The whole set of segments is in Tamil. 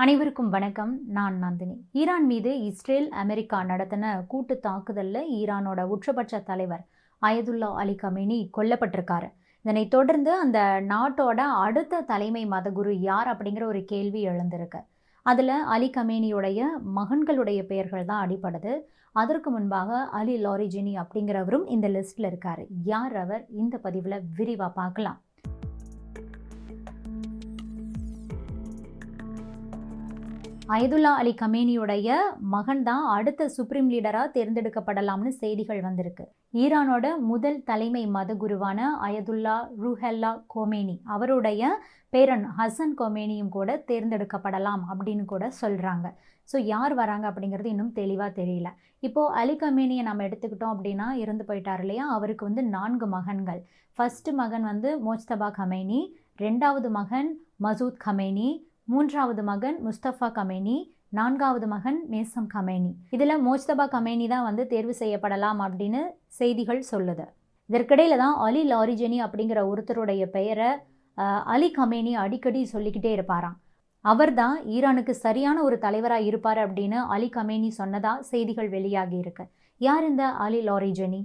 அனைவருக்கும் வணக்கம். நான் நந்தினி. ஈரான் மீது இஸ்ரேல், அமெரிக்கா நடத்தின கூட்டு தாக்குதலில் ஈரானோட உச்சபட்ச தலைவர் அயதுல்லா அலி கமேனி கொல்லப்பட்டிருக்காரு. இதனைத் தொடர்ந்து அந்த நாட்டோட அடுத்த தலைமை மதகுரு யார் அப்படிங்கிற ஒரு கேள்வி எழுந்திருக்கு. அதில் அலி கமேனியுடைய மகன்களுடைய பெயர்கள் தான் அடிபடுது. அதற்கு முன்பாக அலி லாரிஜினி அப்படிங்கிறவரும் இந்த லிஸ்ட்டில் இருக்கார். யார் அவர்? இந்த பதிவில் விரிவாக பார்க்கலாம். அயதுல்லா அலி கமேனியுடைய மகன் தான் அடுத்த சுப்ரீம் லீடராக தேர்ந்தெடுக்கப்படலாம்னு செய்திகள் வந்திருக்கு. ஈரானோட முதல் தலைமை மதகுருவான அயதுல்லா ரூஹல்லா கோமேனி அவருடைய பேரன் ஹசன் கோமேனியும் கூட தேர்ந்தெடுக்கப்படலாம் அப்படின்னு கூட சொல்கிறாங்க. ஸோ யார் வராங்க அப்படிங்கிறது இன்னும் தெளிவாக தெரியல. இப்போது அலி கமேனியை நம்ம எடுத்துக்கிட்டோம் அப்படின்னா இறந்து போயிட்டார் இல்லையா? அவருக்கு 4 மகன்கள். ஃபர்ஸ்ட் மகன் மோஜ்தபா கமேனி, 2வது மகன் மசூத் கமேனி, 3வது மகன் முஸ்தபா கமேனி, 4வது மகன் மேசம் கமேனி. இதில் மோஜ்தபா கமேனி தான் தேர்வு செய்யப்படலாம் அப்படின்னு செய்திகள் சொல்லுது. இதற்கிடையில தான் அலி லாரிஜினி அப்படிங்கிற ஒருத்தருடைய பெயரை அலி கமேனி அடிக்கடி சொல்லிக்கிட்டே இருப்பாராம். அவர் தான் ஈரானுக்கு சரியான ஒரு தலைவராக இருப்பார் அப்படின்னு அலி கமேனி சொன்னதா செய்திகள் வெளியாகி இருக்கு. யார் இந்த அலி லாரிஜினி?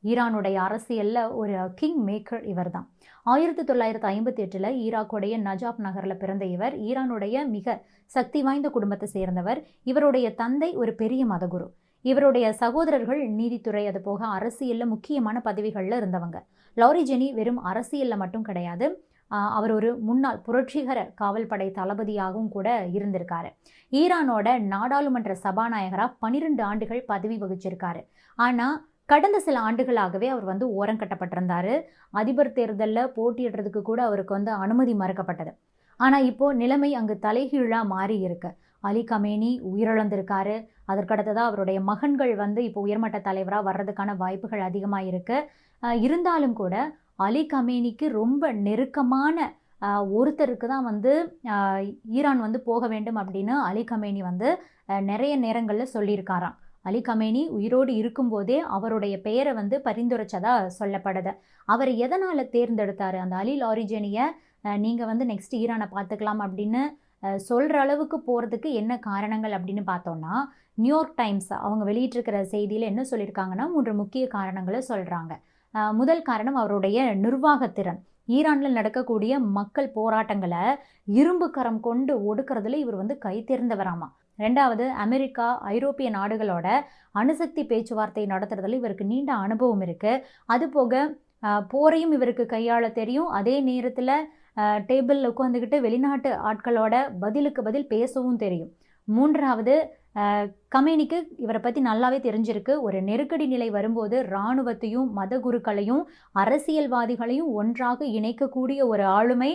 ஈரானுடைய அரசியலில் ஒரு கிங் மேக்கர் இவர் தான். 1958 ஈராக்குடைய நஜாப் நகரில் பிறந்த இவர் ஈரானுடைய மிக சக்தி வாய்ந்த குடும்பத்தை சேர்ந்தவர். இவருடைய தந்தை ஒரு பெரிய மதகுரு. இவருடைய சகோதரர்கள் நீதித்துறை, அது போக அரசியலில் முக்கியமான பதவிகளில் இருந்தவங்க. லாரிஜினி வெறும் அரசியலில் மட்டும் கிடையாது, அவர் ஒரு முன்னாள் புரட்சிகர காவல்படை தளபதியாகவும் கூட இருந்திருக்காரு. ஈரானோட நாடாளுமன்ற சபாநாயகராக 12 ஆண்டுகள் பதவி வகிச்சிருக்காரு. ஆனால் கடந்த சில ஆண்டுகளாகவே அவர் ஓரங்கட்டப்பட்டிருந்தார். அதிபர் தேர்தலில் போட்டியிடுறதுக்கு கூட அவருக்கு அனுமதி மறுக்கப்பட்டது. ஆனால் இப்போது நிலைமை அங்கு தலைகீழாக மாறி இருக்கு. Ali Khamenei உயிரிழந்திருக்காரு. அதற்கடுத்ததாக அவருடைய மகன்கள் இப்போ உயர்மட்ட தலைவராக வர்றதுக்கான வாய்ப்புகள் அதிகமாக இருக்கு. இருந்தாலும் கூட அலி கமேனிக்கு ரொம்ப நெருக்கமான ஒருத்தருக்கு தான் ஈரான் போக வேண்டும் அப்படின்னு அலி கமேனி நிறைய நேரங்களில் சொல்லியிருக்காராம். அலி கமேனி உயிரோடு இருக்கும்போதே அவருடைய பெயரை பரிந்துரைச்சதா சொல்லப்படுது. அவர் எதனால் தேர்ந்தெடுத்தார்? அந்த அலி லாரிஜினியை நீங்கள் நெக்ஸ்ட் ஈரானை பார்த்துக்கலாம் அப்படின்னு சொல்கிற அளவுக்கு போகிறதுக்கு என்ன காரணங்கள் அப்படின்னு பார்த்தோன்னா, நியூயார்க் டைம்ஸ் அவங்க வெளியிட்டிருக்கிற செய்தியில் என்ன சொல்லியிருக்காங்கன்னா 3 முக்கிய காரணங்களை சொல்கிறாங்க. முதல் காரணம் அவருடைய நிர்வாகத்திறன். ஈரானில் நடக்கக்கூடிய மக்கள் போராட்டங்களை இரும்பு கரம் கொண்டு ஒடுக்கிறதுல இவர் கை தேர்ந்தவராமா. 2வது, அமெரிக்கா, ஐரோப்பிய நாடுகளோட அணுசக்தி பேச்சுவார்த்தை நடத்துறதுல இவருக்கு நீண்ட அனுபவம் இருக்குது. அதுபோக போரையும் இவருக்கு கையாள தெரியும். அதே நேரத்தில் டேபிளில் உட்காந்துக்கிட்டு வெளிநாட்டு ஆட்களோட பதிலுக்கு பதில் பேசவும் தெரியும். 3வது, கமேனிக்கு இவரை பற்றி நல்லாவே தெரிஞ்சிருக்கு. ஒரு நெருக்கடி நிலை வரும்போது இராணுவத்தையும் மதகுருக்களையும் அரசியல்வாதிகளையும் ஒன்றாக இணைக்கக்கூடிய ஒரு ஆளுமை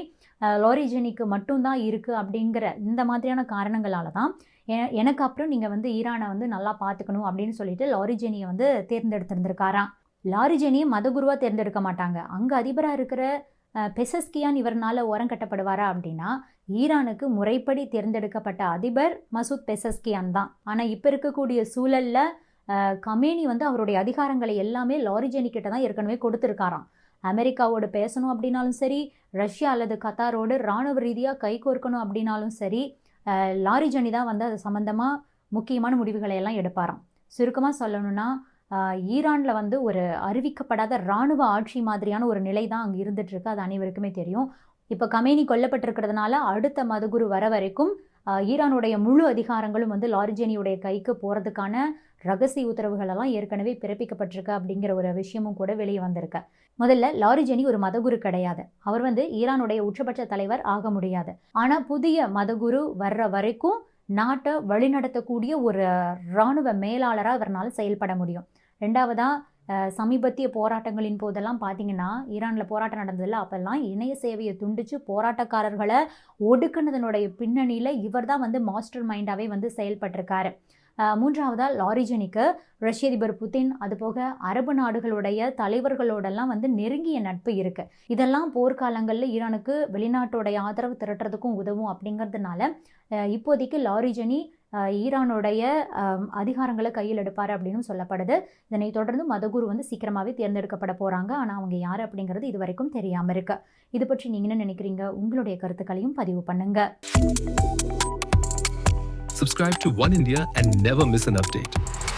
லாரிஜினிக்கு மட்டும்தான் இருக்குது. அப்படிங்கிற இந்த மாதிரியான காரணங்களால தான் எனக்கு அப்புறம் நீங்கள் ஈரானை நல்லா பார்த்துக்கணும் அப்படின்னு சொல்லிட்டு லாரிஜினியை தேர்ந்தெடுத்திருந்திருக்காராம். லாரிஜினியை மதகுருவாக தேர்ந்தெடுக்க மாட்டாங்க. அங்கே அதிபராக இருக்கிற பெசஸ்கியான் இவர்னால ஓரங்கட்டப்படுவாரா அப்படின்னா, ஈரானுக்கு முறைப்படி தேர்ந்தெடுக்கப்பட்ட அதிபர் மசூத் பெசஸ்கியான் தான். ஆனால் இப்போ இருக்கக்கூடிய சூழலில் கமேனி அவருடைய அதிகாரங்களை எல்லாமே லாரிஜினி கிட்ட தான் ஏற்கனவே கொடுத்துருக்காராம். அமெரிக்காவோடு பேசணும் அப்படின்னாலும் சரி, ரஷ்யா அல்லது கத்தாரோடு இராணுவ ரீதியாக கைகோர்க்கணும் அப்படின்னாலும் சரி, லாரிஜினி தான் அது சம்மந்தமாக முக்கியமான முடிவுகளை எல்லாம் எடுப்பாராம். சுருக்கமாக சொல்லணும்னா, ஈரானில் ஒரு அறிவிக்கப்படாத இராணுவ ஆட்சி மாதிரியான ஒரு நிலை தான் அங்கே இருந்துகிட்ருக்கு. அது அனைவருக்குமே தெரியும். இப்போ கமேனி கொல்லப்பட்டிருக்கிறதுனால அடுத்த மதகுரு வர வரைக்கும் ஈரானுடைய முழு அதிகாரங்களும் லாரிஜினியுடைய கைக்கு போகிறதுக்கான ரகசிய உத்தரவுகள் எல்லாம் ஏற்கனவே பிறப்பிக்கப்பட்டிருக்கு அப்படிங்கிற ஒரு விஷயமும் கூட வெளியே வந்திருக்கு. முதல்ல லாரிஜினி ஒரு மதகுரு கிடையாது. அவர் ஈரானுடைய உச்சபட்ச தலைவர் ஆக முடியாது. ஆனால் புதிய மதகுரு வர்ற வரைக்கும் நாட்டை வழிநடத்தக்கூடிய ஒரு இராணுவ மேலாளராக அவர்னால செயல்பட முடியும். 2வதாக, சமீபத்திய போராட்டங்களின் போதெல்லாம் பார்த்தீங்கன்னா, ஈரானில் போராட்டம் நடந்ததில்ல, அப்போல்லாம் இணைய சேவையை துண்டித்து போராட்டக்காரர்களை ஒடுக்குனதனுடைய பின்னணியில் இவர் தான் மாஸ்டர் மைண்டாகவே செயல்பட்டிருக்காரு. 3வதாக, லாரிஜினிக்கு ரஷ்ய அதிபர் புதின், அதுபோக அரபு நாடுகளுடைய தலைவர்களோடெல்லாம் நெருங்கிய நட்பு இருக்குது. இதெல்லாம் போர்க்காலங்களில் ஈரானுக்கு வெளிநாட்டோடைய ஆதரவு திரட்டுறதுக்கும் உதவும். அப்படிங்கிறதுனால இப்போதைக்கு லாரிஜினி ஈரானுடைய அதிகாரங்களை கையில் எடுப்பார் அப்படின்னு சொல்லப்படுது. இதனை தொடர்ந்து மதகுரு சீக்கிரமாகவே தேர்ந்தெடுக்கப்பட போகிறாங்க. ஆனால் அவங்க யார் அப்படிங்கிறது இது வரைக்கும் தெரியாமல் இருக்கு. இது பற்றி நீங்கள் என்ன நினைக்கிறீங்க? உங்களுடைய கருத்துக்களையும் பதிவு பண்ணுங்க. Subscribe to One India and never miss an update.